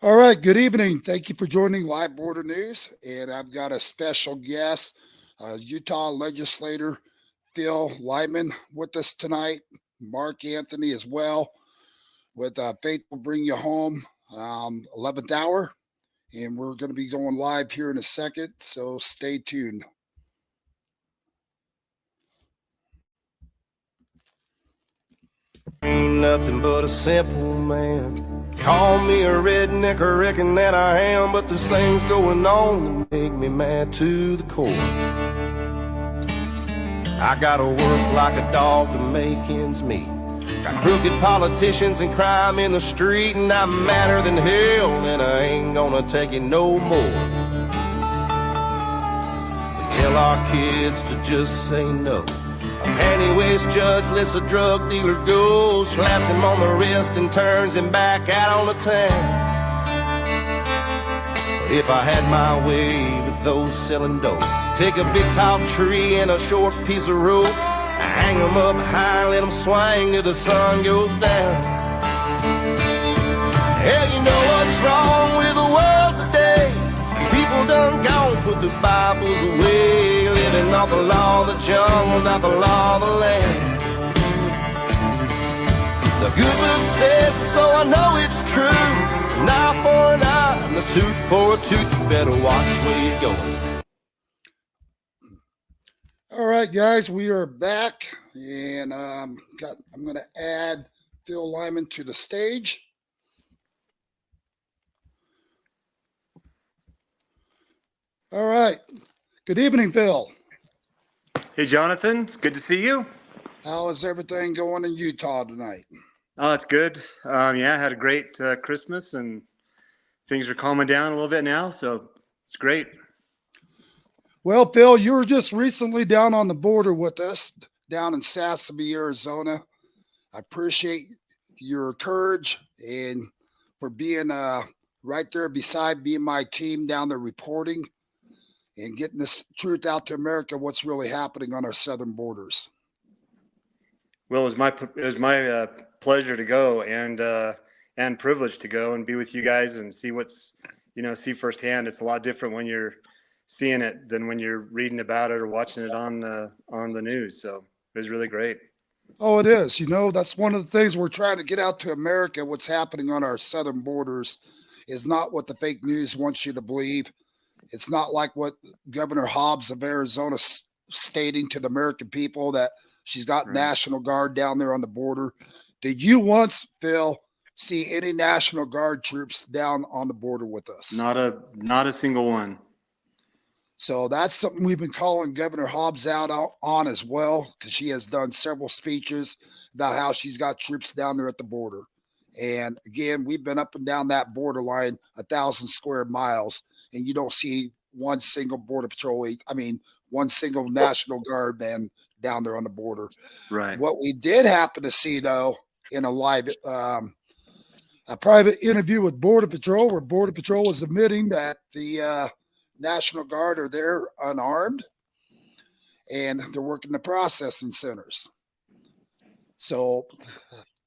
All right, good evening. Thank you for joining Live Border News. And I've got a special guest, Utah legislator Phil Lyman, with us tonight. Mark Anthony as well, with Faith Will Bring You Home, 11th hour. And we're going to be going live here in a second, so stay tuned. Ain't nothing but a simple man. Call me a redneck, I reckon that I am, but there's things going on that make me mad to the core. I gotta work like a dog to make ends meet. Got crooked politicians and crime in the street, and I'm madder than hell, and I ain't gonna take it no more. They tell our kids to just say no. A panty-waist judge lets a drug dealer go, slaps him on the wrist and turns him back out on the town. But if I had my way with those selling dope, take a big tall tree and a short piece of rope, hang them up high, let them swing till the sun goes down. Hell, you know what's wrong with the world today? People done gone, put the Bibles away, living off the law of the jungle, not the law of the land. The good book says it, so I know it's true. It's an eye for an eye and a tooth for a tooth. You better watch where you're going. All right, guys, we are back, and I'm going to add Phil Lyman to the stage. All right. Good evening, Phil. Hey, Jonathan. It's good to see you. How is everything going in Utah tonight? Oh, it's good. Yeah, I had a great Christmas, and things are calming down a little bit now, so it's great. Well, Phil, you were just recently down on the border with us, down in Sasebe, Arizona. I appreciate your courage and for being right there beside me and my team down there reporting and getting this truth out to America, what's really happening on our southern borders. Well, it was my pleasure to go and privilege to go and be with you guys and see see firsthand. It's a lot different when you're seeing it than when you're reading about it or watching it on the news. So it was really great. Oh, it is. That's one of the things we're trying to get out to America. What's happening on our southern borders is not what the fake news wants you to believe. It's not like what Governor Hobbs of Arizona stating to the American people that she's got National Guard down there on the border. Did you once, Phil, see any National Guard troops down on the border with us? Not a single one. So that's something we've been calling Governor Hobbs out on as well, because she has done several speeches about how she's got troops down there at the border. And again, we've been up and down that borderline 1,000 square miles, and you don't see one single border patrol. One single National Guard man down there on the border. Right. What we did happen to see, though, in a live, a private interview with Border Patrol, where Border Patrol was admitting that the National Guard are there unarmed, and they're working the processing centers. So,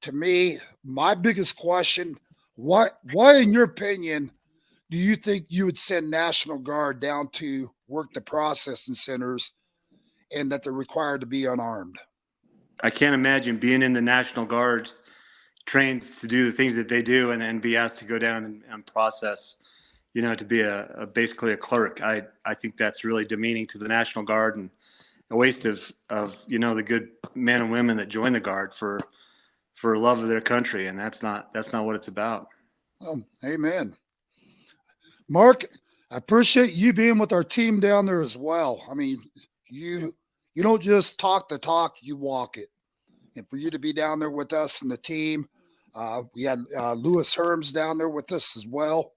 to me, my biggest question: why, in your opinion, do you think you would send National Guard down to work the processing centers and that they're required to be unarmed? I can't imagine being in the National Guard, trained to do the things that they do, and then be asked to go down and process, to be basically a clerk. I think that's really demeaning to the National Guard and a waste of the good men and women that join the Guard for love of their country. And that's not what it's about. Amen. Mark, I appreciate you being with our team down there as well. You don't just talk the talk, you walk it. And for you to be down there with us and the team, we had Lewis Herms down there with us as well.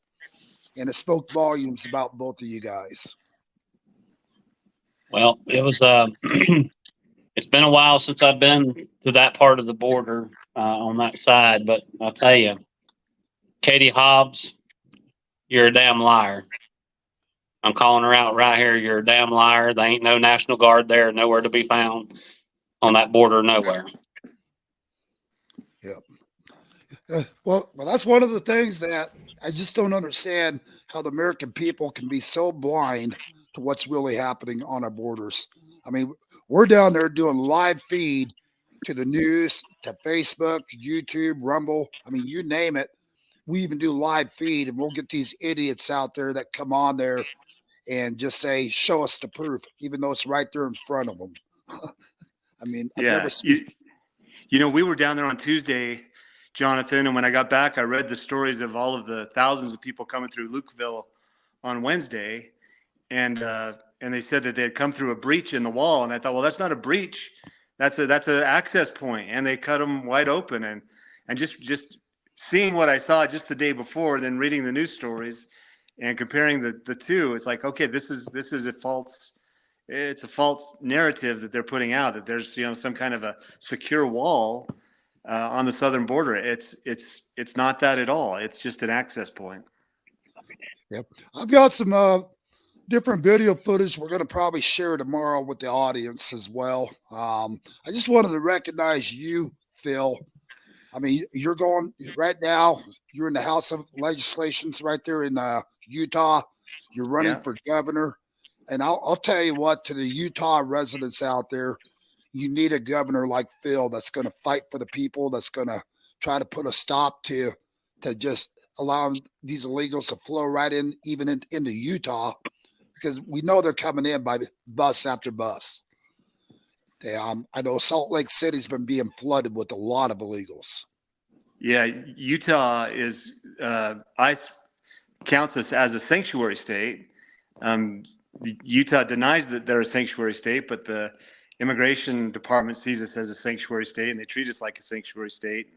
And it spoke volumes about both of you guys. Well, it was it's been a while since I've been to that part of the border on that side, but I'll tell you, Katie Hobbs, you're a damn liar. I'm calling her out right here. You're a damn liar. There ain't no National Guard there, nowhere to be found on that border, nowhere. Yep. Well, that's one of the things that I just don't understand how the American people can be so blind to what's really happening on our borders. I mean, we're down there doing live feed to the news, to Facebook, YouTube, Rumble. I mean, you name it. We even do live feed, and we'll get these idiots out there that come on there and just say, "Show us the proof," even though it's right there in front of them. I mean, I've never Yeah. seen. You know, we were down there on Tuesday, Jonathan, and when I got back, I read the stories of all of the thousands of people coming through Lukeville on Wednesday, and they said that they had come through a breach in the wall, and I thought, well, that's not a breach, that's an access point, and they cut them wide open, and just seeing what I saw just the day before, then reading the news stories, and comparing the two, it's like, okay, this is a false. It's a false narrative that they're putting out that there's some kind of a secure wall on the southern border. It's not that at all. It's just an access point. Yep, I've got some different video footage we're going to probably share tomorrow with the audience as well. I just wanted to recognize you, Phil. I mean, you're going right now. You're in the House of Legislations right there in Utah. You're running Yeah. for governor. And I'll tell you what, to the Utah residents out there, you need a governor like Phil that's going to fight for the people, that's going to try to put a stop to just allowing these illegals to flow right in, even into Utah, because we know they're coming in by bus after bus. I know Salt Lake City's been being flooded with a lot of illegals. Yeah, Utah is ICE counts us as a sanctuary state. Utah denies that they're a sanctuary state, but the immigration department sees us as a sanctuary state, and they treat us like a sanctuary state.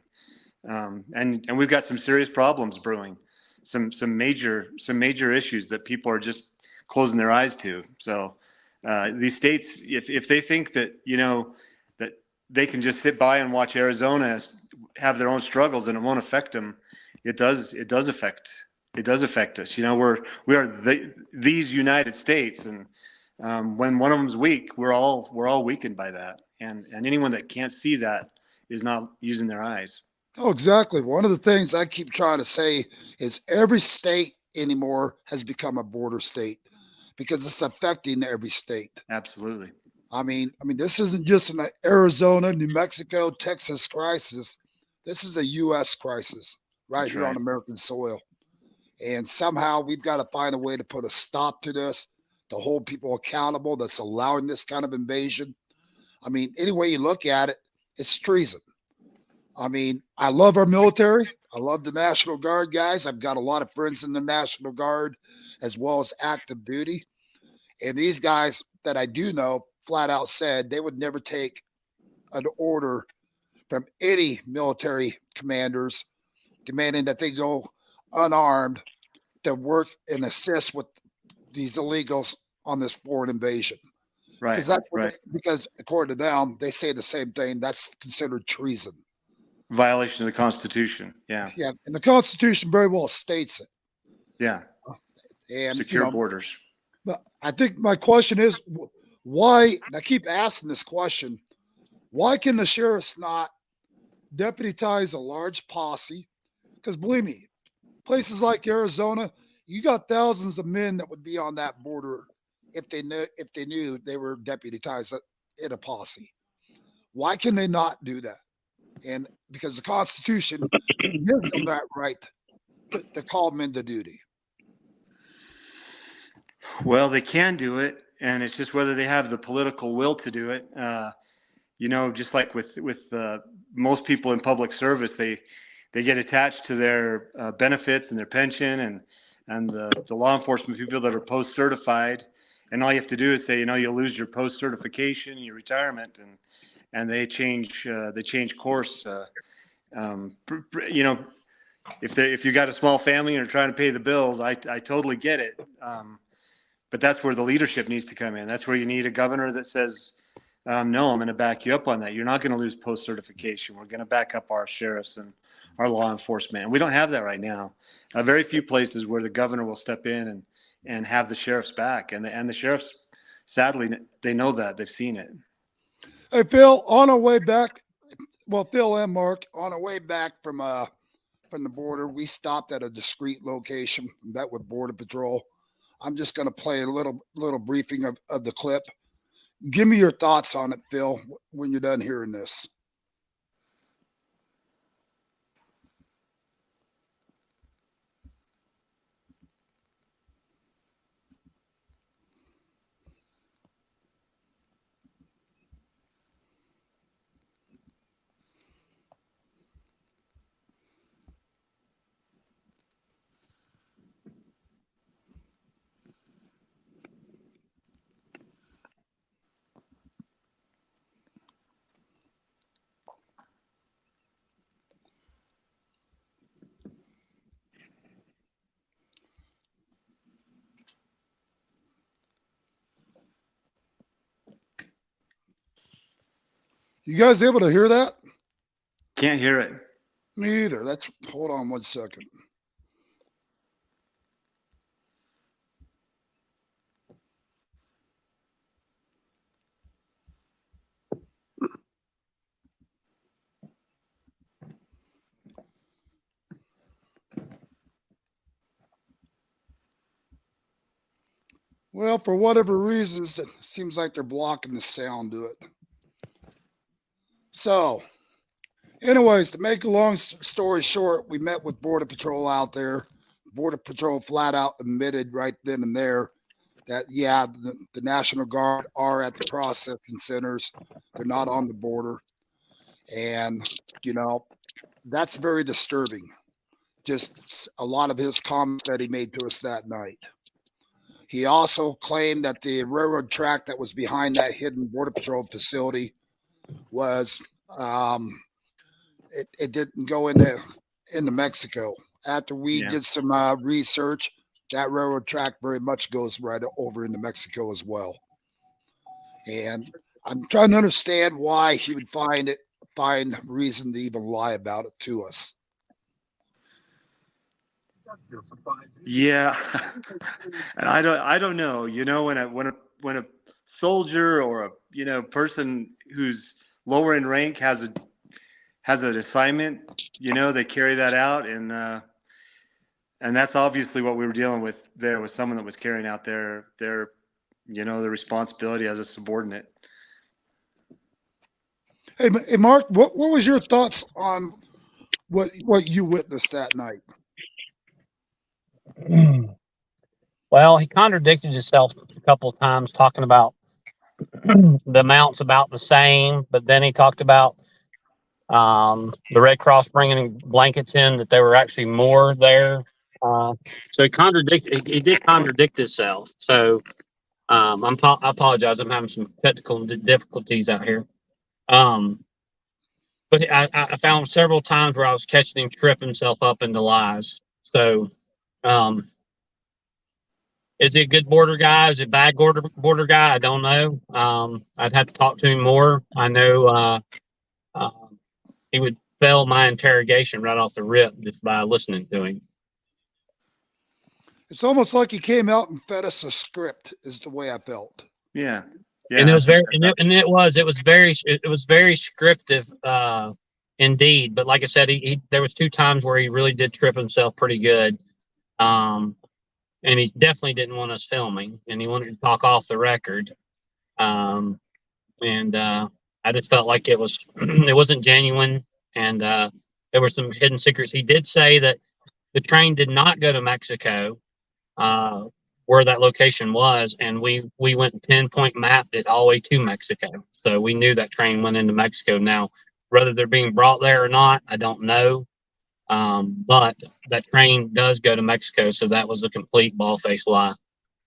And we've got some serious problems brewing, some major issues that people are just closing their eyes to. So these states, if they think that that they can just sit by and watch Arizona have their own struggles and it won't affect them, it does affect us. We are these United States, and when one of them's weak, we're all weakened by that. And anyone that can't see that is not using their eyes. Oh, exactly. One of the things I keep trying to say is every state anymore has become a border state because it's affecting every state. Absolutely. I mean, this isn't just an Arizona, New Mexico, Texas crisis. This is a U.S. crisis right here on American soil. And somehow we've got to find a way to put a stop to this, to hold people accountable that's allowing this kind of invasion. I mean, any way you look at it, it's treason. I mean, I love our military. I love the National Guard guys. I've got a lot of friends in the National Guard as well as active duty. And these guys that I do know flat out said they would never take an order from any military commanders demanding that they go unarmed to work and assist with these illegals on this foreign invasion. Right. Because according to them, they say the same thing. That's considered treason. Violation of the Constitution. Yeah. Yeah. And the Constitution very well states it. Yeah. And secure borders. But I think my question is why, and I keep asking this question, why can the sheriffs not deputize a large posse? Because believe me, places like Arizona, you got thousands of men that would be on that border if they knew they were deputized in a posse. Why can they not do that? And because the Constitution gives them that right to call them into duty. Well, they can do it, and it's just whether they have the political will to do it. Just like with most people in public service, they get attached to their benefits and their pension, and the law enforcement people that are post certified, and all you have to do is say, you'll lose your post certification and your retirement, and they change course. If you got a small family and you're trying to pay the bills, I totally get it. But that's where the leadership needs to come in. That's where you need a governor that says, no, I'm going to back you up on that. You're not going to lose post certification. We're going to back up our sheriffs and our law enforcement. And we don't have that right now. Very few places where the governor will step in and have the sheriffs back. And the sheriffs, sadly, they know that. They've seen it. Hey, Phil, on our way back, well, Phil and Mark, on our way back from from the border. We stopped at a discreet location, met with Border Patrol. I'm just going to play a little briefing of the clip. Give me your thoughts on it, Phil, when you're done hearing this. You guys able to hear that? Can't hear it. Me either. Hold on 1 second. Well, for whatever reasons, it seems like they're blocking the sound to it. So, anyways, to make a long story short, we met with Border Patrol out there. Border Patrol flat out admitted right then and there that, yeah, the National Guard are at the processing centers. They're not on the border. And, that's very disturbing. Just a lot of his comments that he made to us that night. He also claimed that the railroad track that was behind that hidden Border Patrol facility was it didn't go into Mexico. After we did some research, that railroad track very much goes right over into Mexico as well. And I'm trying to understand why he would find reason to even lie about it to us. Yeah, and I don't know. When a soldier or a person who's lower in rank has an assignment, they carry that out, and that's obviously what we were dealing with there, with someone that was carrying out their responsibility as a subordinate. Hey, Mark, what was your thoughts on what you witnessed that night? Well, he contradicted himself a couple of times, talking about the amounts about the same, but then he talked about the Red Cross bringing blankets in, that there were actually more there. So he did contradict himself. So I apologize. I'm having some technical difficulties out here. But I found several times where I was catching him trip himself up into lies. So, is he a good border guy? Is he a bad border guy? I don't know. I'd have to talk to him more. I know he would fail my interrogation right off the rip just by listening to him. It's almost like he came out and fed us a script, is the way I felt. Yeah. And it was it was very scriptive, indeed. But like I said, there was 2 times where he really did trip himself pretty good. And he definitely didn't want us filming, and he wanted to talk off the record. And I just felt like it wasn't genuine, and there were some hidden secrets. He did say that the train did not go to Mexico, where that location was, and we went and pinpoint mapped it all the way to Mexico. So we knew that train went into Mexico. Now, whether they're being brought there or not, I don't know. But that train does go to Mexico, so that was a complete ball-faced lie.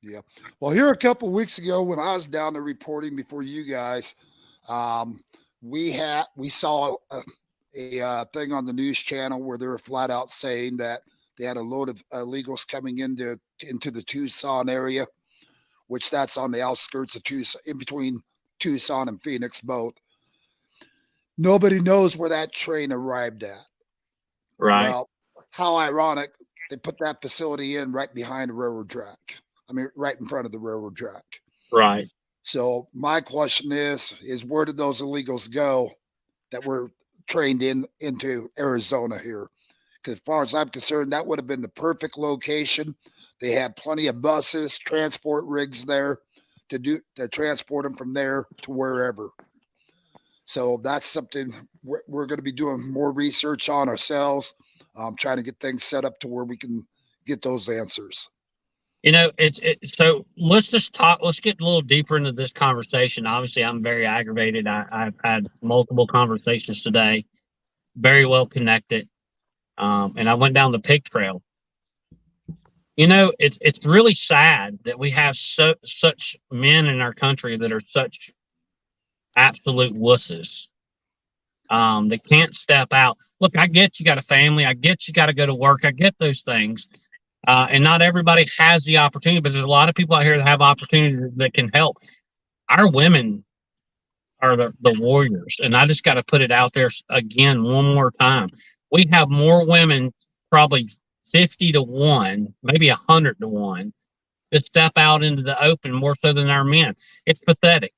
Yeah. Well, here a couple of weeks ago when I was down there reporting before you guys, we saw a thing on the news channel where they were flat out saying that they had a load of illegals coming into the Tucson area, which that's on the outskirts of Tucson, in between Tucson and Phoenix both. Nobody knows where that train arrived at. Right. Well, how ironic, they put that facility in right behind the railroad track. I mean, right in front of the railroad track. Right. So my question is where did those illegals go that were trained into Arizona here? as far as I'm concerned, that would have been the perfect location. They have plenty of buses, transport rigs there to transport them from there to wherever. So that's something we're going to be doing more research on ourselves, trying to get things set up to where we can get those answers. So let's just talk. Let's get a little deeper into this conversation. Obviously, I'm very aggravated. I've had multiple conversations today, very well connected, and I went down the pig trail. It's really sad that we have such men in our country that are such absolute wusses. They can't step out. Look, I get you got a family. I get you got to go to work. I get those things. And not everybody has the opportunity, but there's a lot of people out here that have opportunities that can help. Our women are the warriors. And I just got to put it out there again, one more time. We have more women, probably 50 to 1, maybe 100 to 1, that step out into the open more so than our men. It's pathetic.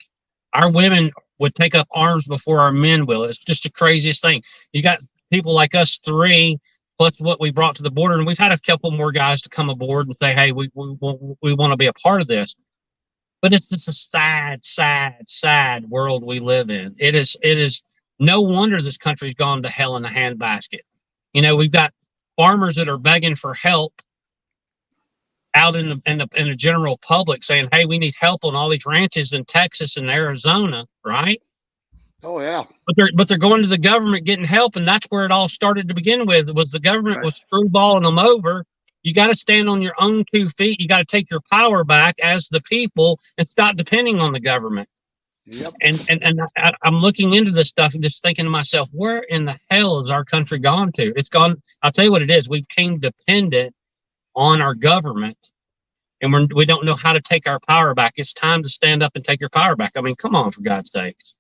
Our women would take up arms before our men will. It's just the craziest thing. You got people like us three, plus what we brought to the border, and we've had a couple more guys to come aboard and say, hey, we want to be a part of this. But it's just a sad, sad, sad world we live in. It is no wonder this country's gone to hell in a handbasket. We've got farmers that are begging for help out in the general public saying, hey, we need help on all these ranches in Texas and Arizona, right? Oh, yeah. But they're going to the government getting help, and that's where it all started to begin with, was the government was screwballing them over. You got to stand on your own 2 feet. You got to take your power back as the people and stop depending on the government. Yep. And I'm looking into this stuff and just thinking to myself, where in the hell has our country gone to? It's gone. I'll tell you what it is. We became dependent on our government, and we don't know how to take our power back. It's time to stand up and take your power back. I mean, come on, for God's sakes.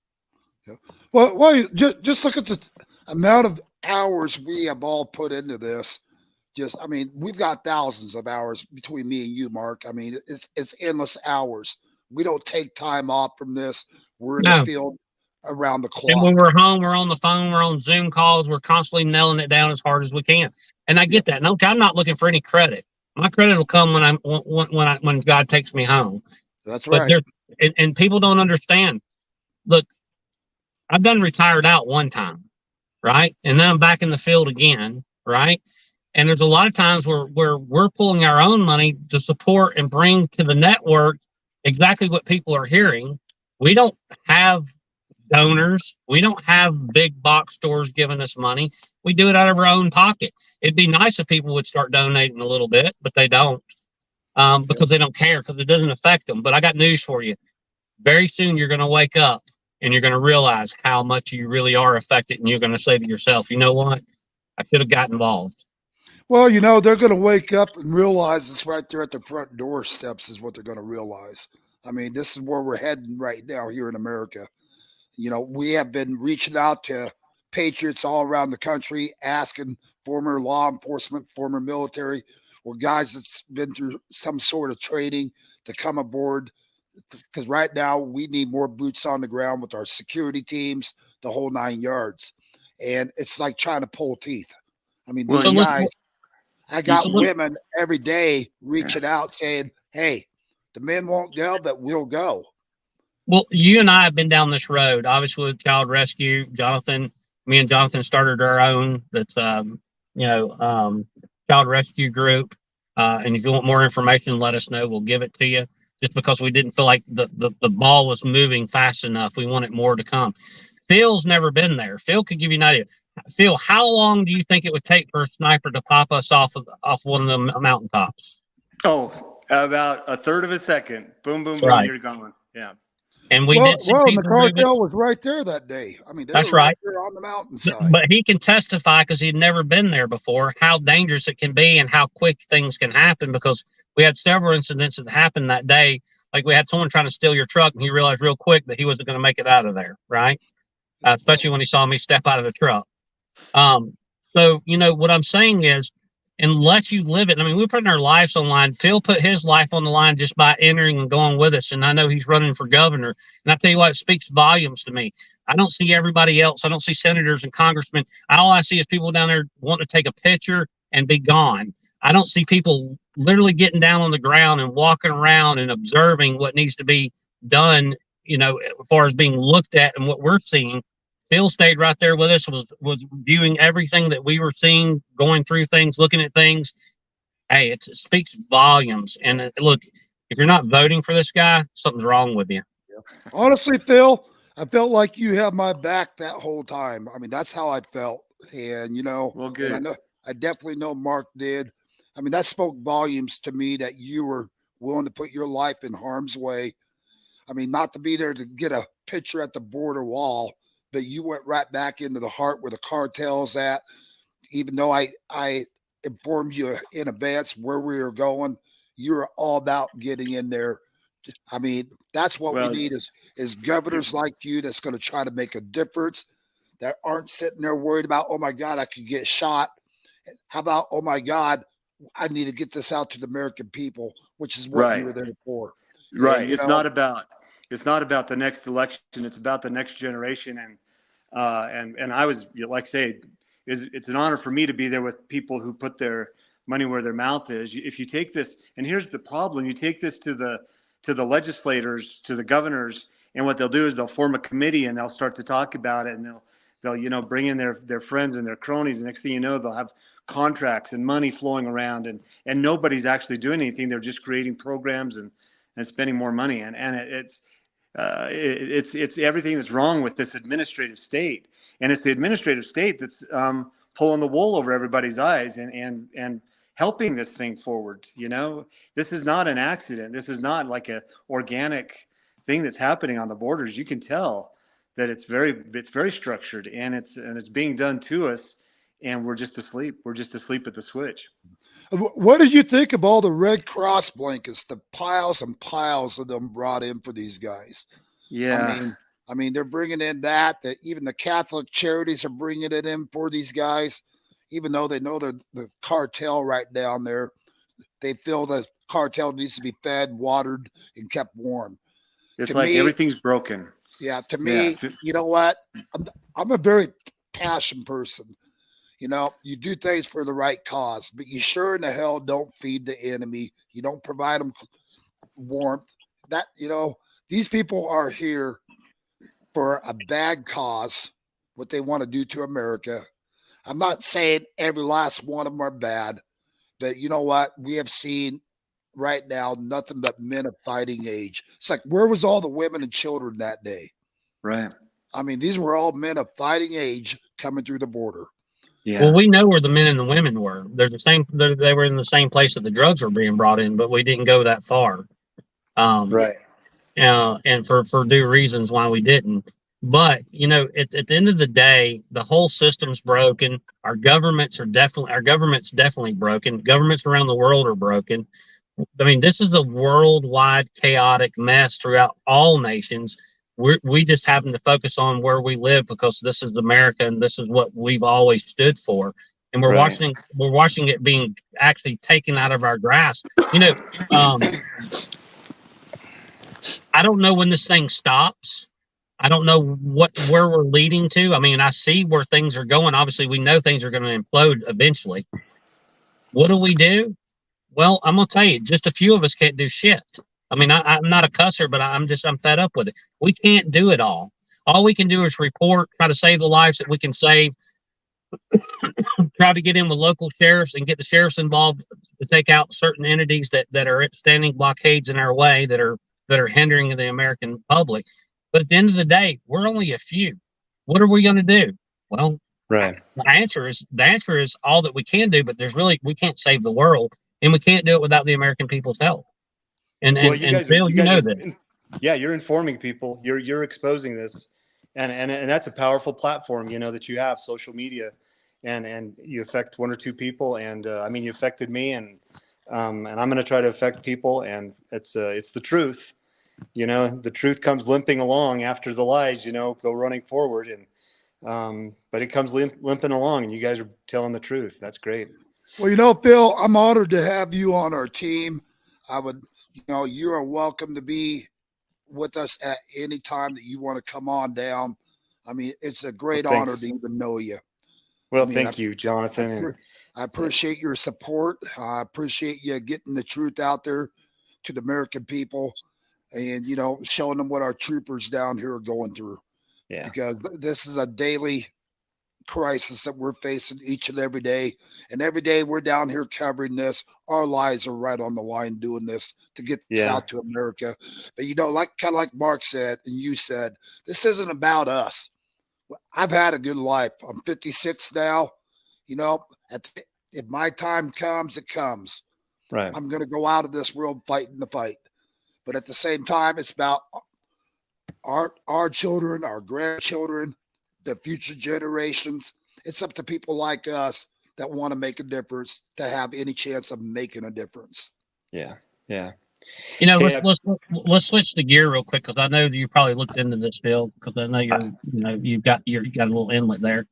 Yeah. Well, just look at the amount of hours we have all put into this. We've got thousands of hours between me and you, Mark. I mean, it's endless hours. We don't take time off from this. We're in the field around the clock. And when we're home, we're on the phone, we're on Zoom calls, we're constantly nailing it down as hard as we can. And I get that. No, I'm not looking for any credit. My credit will come when God takes me home. That's right. And people don't understand. Look, I've done retired out one time, right? And then I'm back in the field again, right? And there's a lot of times where we're pulling our own money to support and bring to the network exactly what people are hearing. We don't have donors. We don't have big box stores giving us money. We do it out of our own pocket. It'd be nice if people would start donating a little bit, but they don't, because they don't care, because it doesn't affect them. But I got news for you. Very soon you're going to wake up and you're going to realize how much you really are affected. And you're going to say to yourself, you know what? I should have got involved. Well, they're going to wake up and realize it's right there at the front doorsteps is what they're going to realize. I mean, this is where we're heading right now here in America. We have been reaching out to patriots all around the country, asking former law enforcement, former military, or guys that's been through some sort of training to come aboard. Because right now we need more boots on the ground with our security teams, the whole 9 yards. And it's like trying to pull teeth. I mean, these guys, I got women every day reaching out saying, hey, the men won't go, but we'll go. Well, you and I have been down this road, obviously with Child Rescue. Me and Jonathan started our own Child Rescue group. And if you want more information, let us know. We'll give it to you. Just because we didn't feel like the ball was moving fast enough. We wanted more to come. Phil's never been there. Phil could give you an idea. Phil, how long do you think it would take for a sniper to pop us off one of the mountaintops? Oh, about a third of a second. Boom, boom, boom. You're going. Yeah. And we did see people the cartel was right there that day. I mean, that's right there on the mountainside. But he can testify, because he'd never been there before, how dangerous it can be and how quick things can happen, because we had several incidents that happened that day. Like we had someone trying to steal your truck, and he realized real quick that he wasn't going to make it out of there, right? Especially when he saw me step out of the truck. So, what I'm saying is, unless you live it. I mean, we're putting our lives on the line. Phil put his life on the line just by entering and going with us. And I know he's running for governor. And I tell you what, it speaks volumes to me. I don't see everybody else. I don't see senators and congressmen. All I see is people down there wanting to take a picture and be gone. I don't see people literally getting down on the ground and walking around and observing what needs to be done, as far as being looked at and what we're seeing. Phil stayed right there with us, was viewing everything that we were seeing, going through things, looking at things. Hey, it speaks volumes. And look, if you're not voting for this guy, something's wrong with you. Honestly, Phil, I felt like you had my back that whole time. I mean, that's how I felt. And, Well, good. And I definitely know Mark did. I mean, that spoke volumes to me that you were willing to put your life in harm's way. I mean, not to be there to get a picture at the border wall, but you went right back into the heart where the cartel's at. Even though I informed you in advance where we were going, you're all about getting in there. I mean, that's what we need is governors like you that's going to try to make a difference, that aren't sitting there worried about, oh my God, I could get shot. How about, oh my God, I need to get this out to the American people, which is what you were there for. Right. And, it's not about the next election. It's about the next generation. And I was, like I say, it's an honor for me to be there with people who put their money where their mouth is. If you take this, and here's the problem, you take this to the legislators, to the governors, and what they'll do is they'll form a committee and they'll start to talk about it, and they'll bring in their friends and their cronies. And next thing you know, they'll have contracts and money flowing around, and nobody's actually doing anything. They're just creating programs and spending more money. And it's everything that's wrong with this administrative state. And it's the administrative state that's pulling the wool over everybody's eyes and helping this thing forward. This is not an accident. This is not like a organic thing that's happening on the borders. You can tell that it's very structured, and it's being done to us. And we're just asleep. We're just asleep at the switch. What did you think of all the Red Cross blankets, the piles and piles of them brought in for these guys? Yeah. I mean, they're bringing in that even the Catholic charities are bringing it in for these guys, even though they know the cartel right down there. They feel the cartel needs to be fed, watered, and kept warm. It's like everything's broken. Yeah. To me, you know what? I'm a very passionate person. You do things for the right cause, but you sure in the hell don't feed the enemy. You don't provide them warmth. These people are here for a bad cause, what they want to do to America. I'm not saying every last one of them are bad, but you know what? We have seen right now nothing but men of fighting age. It's like, where was all the women and children that day? Right. I mean, these were all men of fighting age coming through the border. Yeah. Well, we know where the men and the women were. They were in the same place that the drugs were being brought in, but we didn't go that far. Right. And for due reasons why we didn't. But, at the end of the day, the whole system's broken. Our government's definitely broken. Governments around the world are broken. I mean, this is a worldwide chaotic mess throughout all nations. We just happen to focus on where we live because this is America and this is what we've always stood for. And we're watching it being actually taken out of our grasp. I don't know when this thing stops. I don't know where we're leading to. I mean, I see where things are going. Obviously, we know things are going to implode eventually. What do we do? Well, I'm going to tell you, just a few of us can't do shit. I mean, I'm not a cusser, but I'm fed up with it. We can't do it all. All we can do is report, try to save the lives that we can save, try to get in with local sheriffs and get the sheriffs involved to take out certain entities that are standing blockades in our way that are hindering the American public. But at the end of the day, we're only a few. What are we going to do? Well, right. The answer is all that we can do, but we can't save the world, and we can't do it without the American people's help. And Bill, you know that. Yeah, you're informing people. You're exposing this, and that's a powerful platform, that you have, social media, and you affect one or two people, and you affected me, and I'm going to try to affect people, and it's the truth. The truth comes limping along after the lies, go running forward, and but it comes limping along, and you guys are telling the truth. That's great. Well, Phil, I'm honored to have you on our team. I would, you are welcome to be with us at any time that you want to come on down. I mean, it's a great honor to even know you. Well, thank you, Jonathan. I appreciate your support. I appreciate you getting the truth out there to the American people and, showing them what our troopers down here are going through. Yeah. Because this is a daily crisis that we're facing each and every day. And every day we're down here covering this. Our lives are right on the line doing this to get this out to America. But, kind of like Mark said and you said, this isn't about us. I've had a good life. I'm 56 now. If my time comes, it comes. Right. I'm going to go out of this world fighting the fight. But at the same time, it's about our children, our grandchildren, the future generations. It's up to people like us that want to make a difference to have any chance of making a difference. Yeah. Yeah. Let's switch the gear real quick because I know that you probably looked into this, Phil, because I know you've got a little inlet there.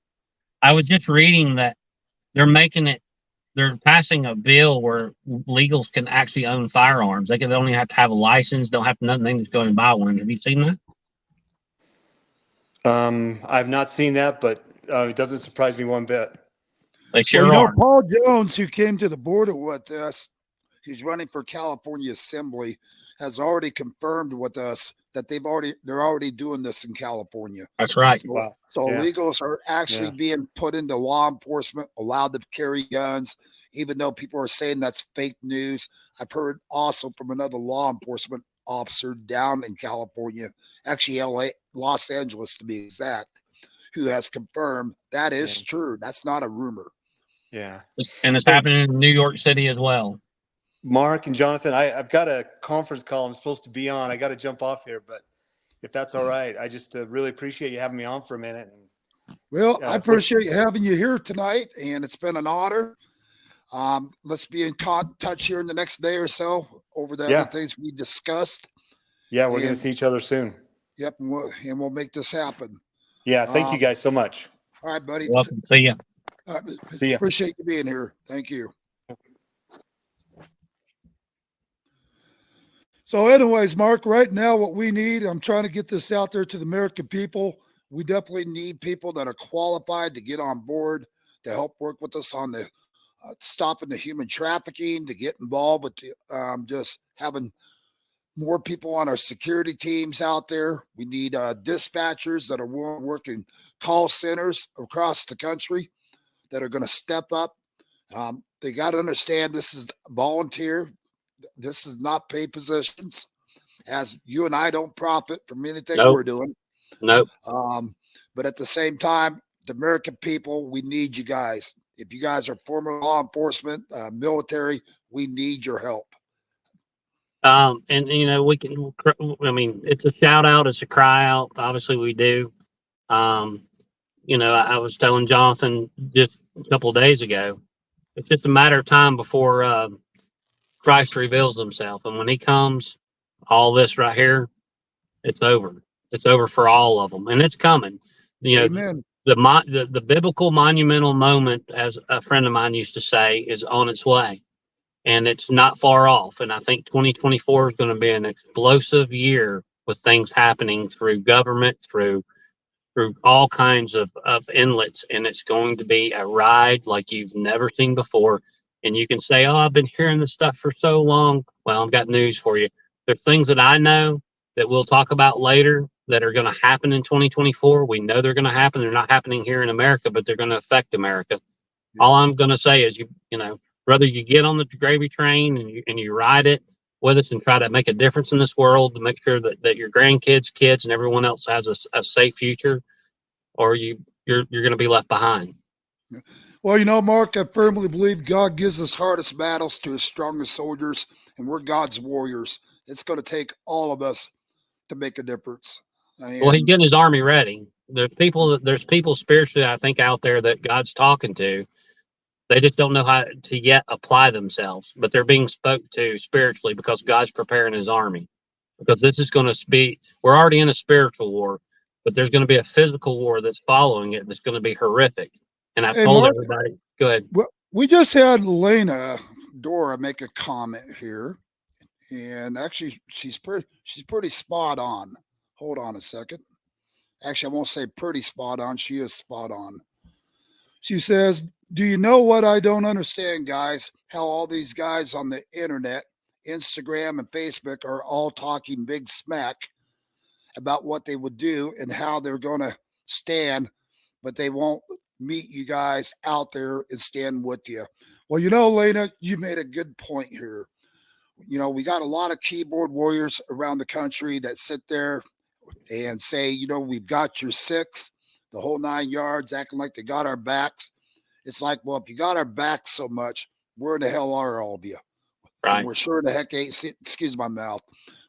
I was just reading that they're passing a bill where legals can actually own firearms. They only have to have a license, don't have nothing. They can just go and buy one. Have you seen that? I've not seen that, but it doesn't surprise me one bit. They sure are. Paul Jones, who came to the border with us, who's running for California Assembly, has already confirmed with us that they're already doing this in California. That's right. So illegals are actually being put into law enforcement, allowed to carry guns, even though people are saying that's fake news. I've heard also from another law enforcement officer down in California, actually Los Angeles to be exact, who has confirmed that is true. That's not a rumor. Yeah. And it's happening in New York City as well. Mark and Jonathan, I've got a conference call I'm supposed to be on. I got to jump off here, but if that's all right, I just really appreciate you having me on for a minute. Well, I appreciate having you here tonight, and it's been an honor. Let's be in touch here in the next day or so over the other things we discussed. Yeah, we're going to see each other soon. Yep, and we'll make this happen. Yeah, thank you guys so much. All right, buddy. Welcome. See ya. See ya. Appreciate you being here. Thank you. So anyways, Mark, right now what we need, I'm trying to get this out there to the American people. We definitely need people that are qualified to get on board to help work with us on the stopping the human trafficking, to get involved with just having more people on our security teams out there. We need dispatchers that are willing to work in call centers across the country that are going to step up. They got to understand this is volunteer. This is not paid positions, as you and I don't profit from anything we're doing. Nope. But at the same time, the American people, we need you guys. If you guys are former law enforcement, military, we need your help. And we can. I mean, it's a shout out. It's a cry out. Obviously, we do. I was telling Jonathan just a couple of days ago. It's just a matter of time before Christ reveals himself, and when he comes, all this right here, it's over. It's over for all of them, and it's coming. Amen. The biblical monumental moment, as a friend of mine used to say, is on its way, and it's not far off. And I think 2024 is going to be an explosive year with things happening through government, through all kinds of inlets, and it's going to be a ride like you've never seen before. And you can say, oh, I've been hearing this stuff for so long. Well, I've got news for you. There's things that I know that we'll talk about later that are going to happen in 2024. We know they're going to happen. They're not happening here in America, but they're going to affect America. Yeah. All I'm going to say is, whether you get on the gravy train and you ride it with us and try to make a difference in this world to make sure that your grandkids, kids, and everyone else has a safe future, or you're going to be left behind. Yeah. Well, Mark, I firmly believe God gives us hardest battles to his strongest soldiers, and we're God's warriors. It's going to take all of us to make a difference. Well, he's getting his army ready. There's people spiritually, I think, out there that God's talking to. They just don't know how to yet apply themselves, but they're being spoke to spiritually because God's preparing his army. Because this is going to be, we're already in a spiritual war, but there's going to be a physical war that's following it that's going to be horrific. And I've told everybody, go ahead. We just had Lena Dora make a comment here, and actually, she's pretty spot on. Hold on a second. Actually, I won't say pretty spot on. She is spot on. She says, "Do you know what I don't understand, guys? How all these guys on the internet, Instagram, and Facebook are all talking big smack about what they would do and how they're going to stand, but they won't meet you guys out there and stand with you." Well, Lena, you made a good point here. We got a lot of keyboard warriors around the country that sit there and say, we've got your six, the whole 9 yards, acting like they got our backs. It's like, well, if you got our backs so much, where in the hell are all of you? Because Right. we're sure in the heck ain't, excuse my mouth,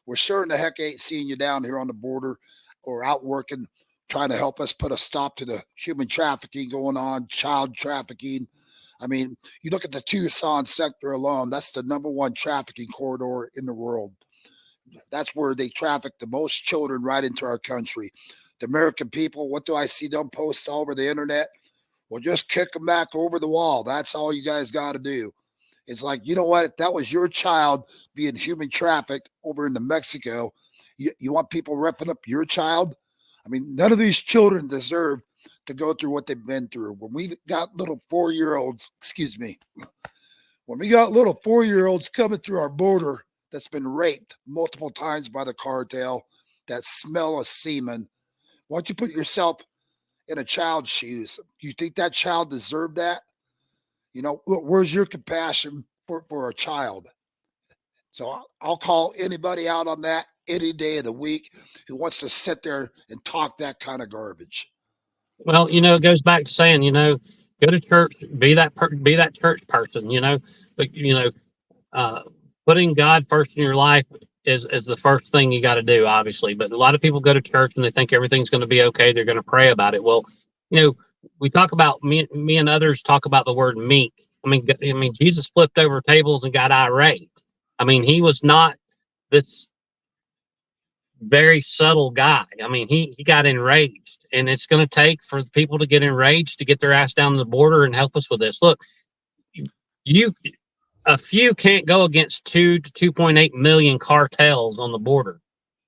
we're sure in the heck ain't seeing you down here on the border or out working, trying to help us put a stop to the human trafficking going on, child trafficking. I mean, you look at the Tucson sector alone, that's the #1 trafficking corridor in the world. That's where they traffic the most children right into our country. The American people, what do I see them post all over the internet? Well, just kick them back over the wall. That's all you guys got to do. It's like, you know what? If that was your child being human trafficked over into Mexico, you want people ripping up your child? I mean, none of these children deserve to go through what they've been through. When we got little 4-year-olds, excuse me, when we got little 4-year-olds coming through our border that's been raped multiple times by the cartel, that smell of semen, why don't you put yourself in a child's shoes? Do you think that child deserved that? Where's your compassion for a child? So I'll call anybody out on that any day of the week who wants to sit there and talk that kind of garbage. Well, it goes back to saying, go to church, be that church person, but putting God first in your life is the first thing you got to do, obviously. But a lot of people go to church and they think everything's going to be okay. They're going to pray about it. Well, we talk about me and others talk about the word meek. I mean, Jesus flipped over tables and got irate. I mean, he was not this very subtle guy. I mean, he got enraged, and it's going to take for the people to get enraged to get their ass down the border and help us with this. Look, a few can't go against 2 to 2.8 million cartels on the border.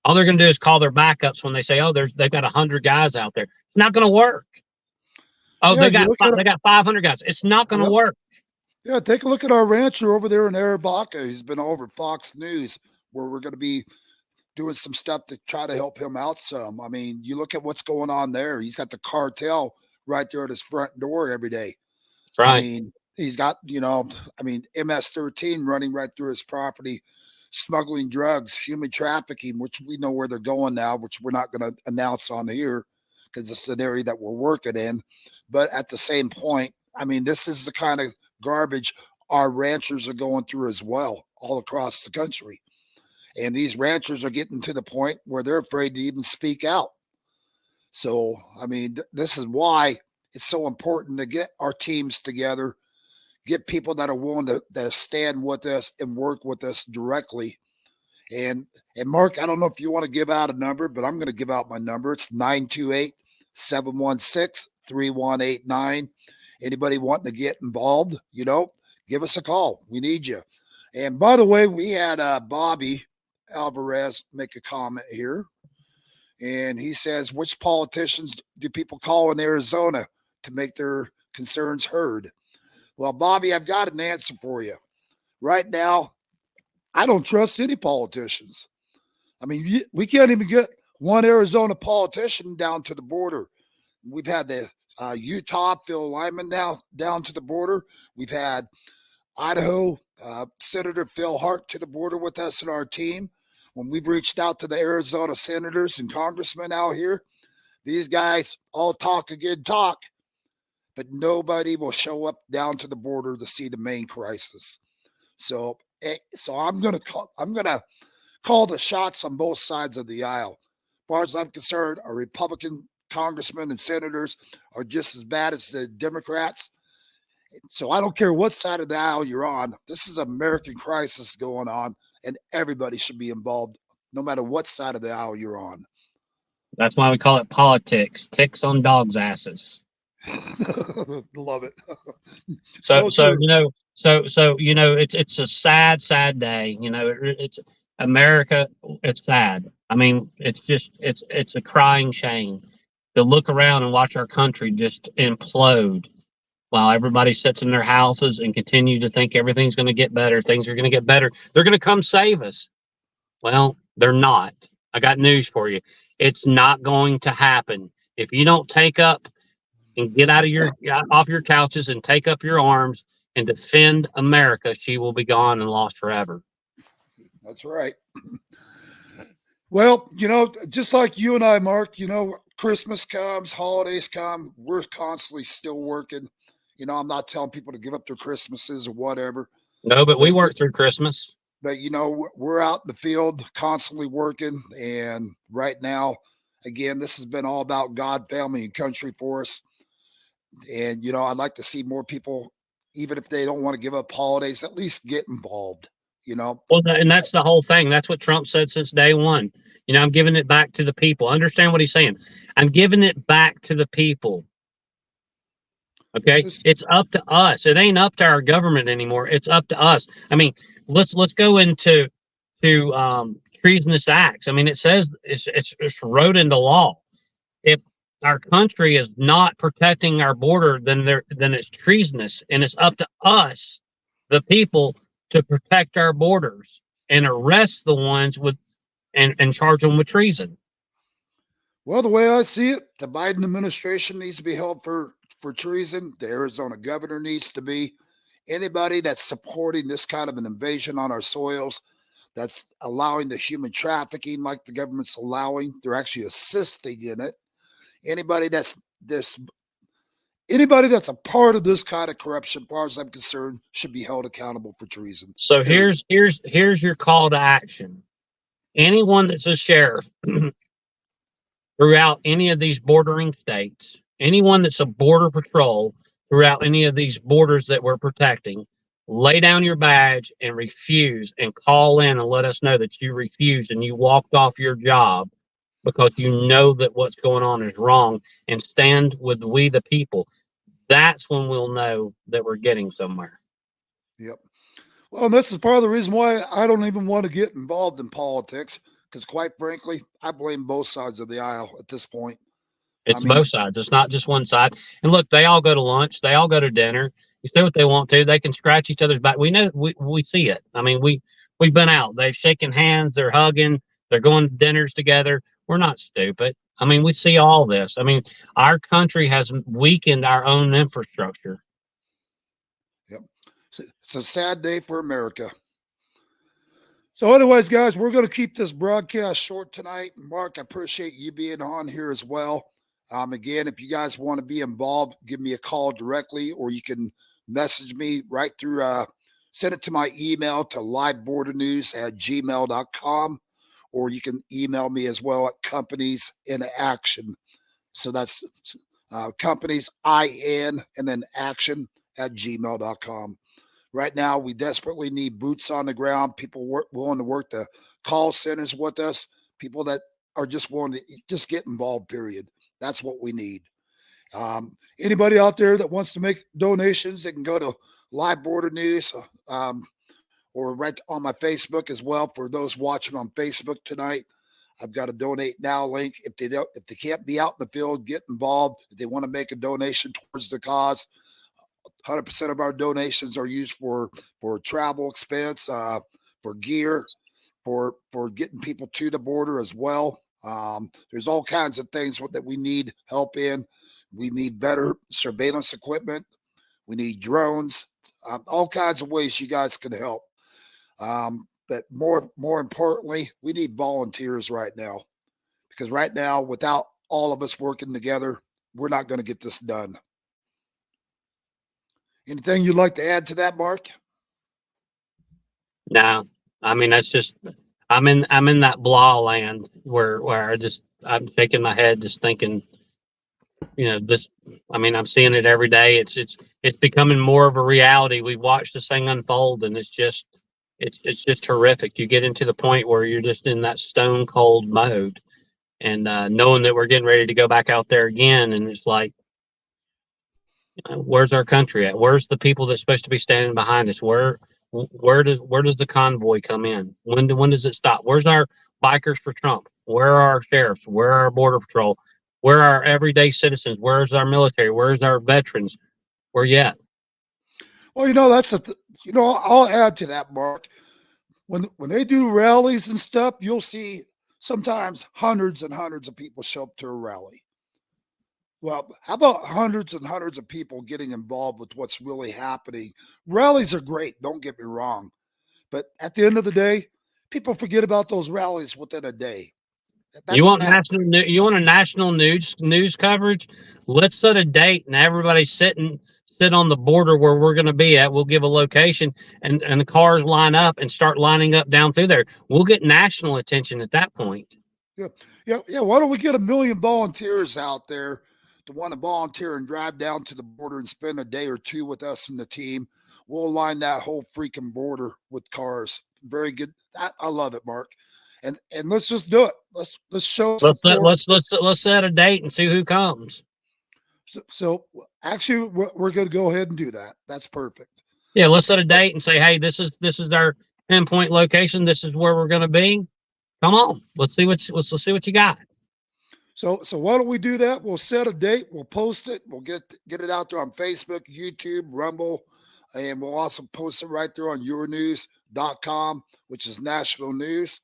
All they're going to do is call their backups when they say, "Oh, they've got 100 guys out there." It's not going to work. Oh, Yeah, they got 500 guys. It's not going to work. Yeah, take a look at our rancher over there in Arabaca. He's been over Fox News, where we're going to be doing some stuff to try to help him out some. I mean, you look at what's going on there. He's got the cartel right there at his front door every day. Right. I mean, he's got, MS-13 running right through his property, smuggling drugs, human trafficking, which we know where they're going now, which we're not going to announce on here because it's an area that we're working in. But at the same point, I mean, this is the kind of garbage our ranchers are going through as well, all across the country. And these ranchers are getting to the point where they're afraid to even speak out. So, I mean, this is why it's so important to get our teams together, get people that are willing to stand with us and work with us directly. And Mark, I don't know if you want to give out a number, but I'm going to give out my number. It's 928-716-3189. Anybody wanting to get involved, give us a call. We need you. And by the way, we had Bobby Alvarez make a comment here. And he says, which politicians do people call in Arizona to make their concerns heard? Well, Bobby, I've got an answer for you. Right now, I don't trust any politicians. I mean, we can't even get one Arizona politician down to the border. We've had the Utah Phil Lyman now down to the border. We've had Idaho Senator Phil Hart to the border with us and our team. When we've reached out to the Arizona senators and congressmen out here, these guys all talk a good talk, but nobody will show up down to the border to see the main crisis. So I'm gonna call the shots on both sides of the aisle. As far as I'm concerned, our Republican congressmen and senators are just as bad as the Democrats. So I don't care what side of the aisle you're on. This is an American crisis going on, and everybody should be involved, no matter what side of the aisle you're on. That's why we call it politics. Ticks on dogs' asses. Love it. So, true. it's a sad day. It's America. It's sad. I mean, it's a crying shame to look around and watch our country just implode while everybody sits in their houses and continue to think everything's going to get better. Things are going to get better. They're going to come save us. Well, they're not. I got news for you. It's not going to happen. If you don't take up and get out of off your couches and take up your arms and defend America, she will be gone and lost forever. That's right. Well, just like you and I, Mark, Christmas comes, holidays come, we're constantly still working. I'm not telling people to give up their Christmases or whatever. No, but we work through Christmas. But, we're out in the field constantly working. And right now, again, this has been all about God, family, and country for us. And, I'd like to see more people, even if they don't want to give up holidays, at least get involved, Well, and that's the whole thing. That's what Trump said since day one. I'm giving it back to the people. Understand what he's saying? I'm giving it back to the people. Okay, it's up to us. It ain't up to our government anymore. It's up to us. I mean, let's go into treasonous acts. I mean, it says it's wrote into law. If our country is not protecting our border, then it's treasonous, and it's up to us, the people, to protect our borders and arrest the ones with and charge them with treason. Well, the way I see it, the Biden administration needs to be held for treason. The Arizona governor needs to be. Anybody that's supporting this kind of an invasion on our soils, that's allowing the human trafficking like the government's allowing, they're actually assisting in it. Anybody that's a part of this kind of corruption, as far as I'm concerned, should be held accountable for treason. So here's your call to action. Anyone that's a sheriff throughout any of these bordering states, anyone that's a border patrol throughout any of these borders that we're protecting, lay down your badge and refuse, and call in and let us know that you refused and you walked off your job because you know that what's going on is wrong, and stand with we the people. That's when we'll know that we're getting somewhere. Yep. Well, and this is part of the reason why I don't even want to get involved in politics, because quite frankly, I blame both sides of the aisle at this point. It's both sides. It's not just one side. And look, they all go to lunch. They all go to dinner. You say what they want to. They can scratch each other's back. We know. We see it. I mean, we've been out. They've shaken hands. They're hugging. They're going to dinners together. We're not stupid. I mean, we see all this. I mean, our country has weakened our own infrastructure. Yep. It's a sad day for America. So anyways, guys, we're going to keep this broadcast short tonight. Mark, I appreciate you being on here as well. Again, if you guys want to be involved, give me a call directly, or you can message me right through, send it to my email to livebordernews@gmail.com, or you can email me as well at Companies in Action. So that's Companies, IN, and then action @gmail.com. Right now, we desperately need boots on the ground, people willing to work the call centers with us, people that are just willing to just get involved, period. That's what we need. Anybody out there that wants to make donations, they can go to Live Border News or right on my Facebook as well. For those watching on Facebook tonight, I've got a donate now link. If they can't be out in the field, get involved. If they want to make a donation towards the cause, 100% of our donations are used for travel expense, for gear, for getting people to the border as well. There's all kinds of things that we need help in. We need better surveillance equipment. We need drones, all kinds of ways you guys can help. But more importantly, we need volunteers right now, because right now, without all of us working together, we're not going to get this done. Anything you'd like to add to that, Mark? No, I mean, that's just, I'm in that blah land where I'm shaking my head, just thinking, this, I mean, I'm seeing it every day. It's becoming more of a reality. We've watched this thing unfold, and it's just horrific. You get into the point where you're just in that stone cold mode, and knowing that we're getting ready to go back out there again. And it's like, Where's our country at? Where's the people that's supposed to be standing behind us? Where does the convoy come in? When does it stop? Where's our bikers for Trump? Where are our sheriffs? Where are our border patrol? Where are our everyday citizens? Where's our military? Where's our veterans? Where you at? Well, that's I'll add to that, Mark. When they do rallies and stuff, you'll see sometimes hundreds and hundreds of people show up to a rally. Well, how about hundreds and hundreds of people getting involved with what's really happening? Rallies are great, don't get me wrong. But at the end of the day, people forget about those rallies within a day. You That's want bad. you want a national news coverage? Let's set a date and everybody sit on the border where we're going to be at. We'll give a location and the cars line up and start lining up down through there. We'll get national attention at that point. Yeah. Why don't we get 1 million volunteers out there to want to volunteer and drive down to the border and spend a day or two with us and the team? We'll line that whole freaking border with cars. Very good. I love it, Mark. And let's just do it. Let's show support. Let's set a date and see who comes. So actually, we're going to go ahead and do that. That's perfect. Yeah, let's set a date and say, hey, this is our pinpoint location. This is where we're going to be. Come on, let's see what you got. So why don't we do that? We'll set a date. We'll post it. We'll get it out there on Facebook, YouTube, Rumble, and we'll also post it right there on yournews.com, which is national news.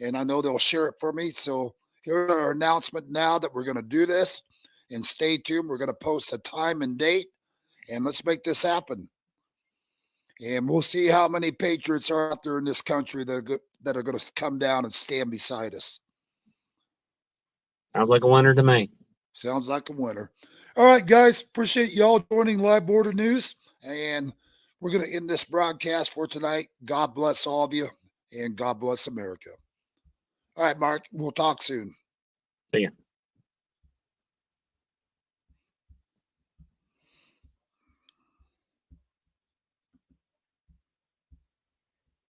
And I know they'll share it for me. So here's our announcement now that we're going to do this. And stay tuned. We're going to post a time and date. And let's make this happen. And we'll see how many patriots are out there in this country that are going to come down and stand beside us. Sounds like a winner to me. Sounds like a winner. All right, guys. Appreciate y'all joining Live Border News. And we're going to end this broadcast for tonight. God bless all of you. And God bless America. All right, Mark. We'll talk soon. See ya.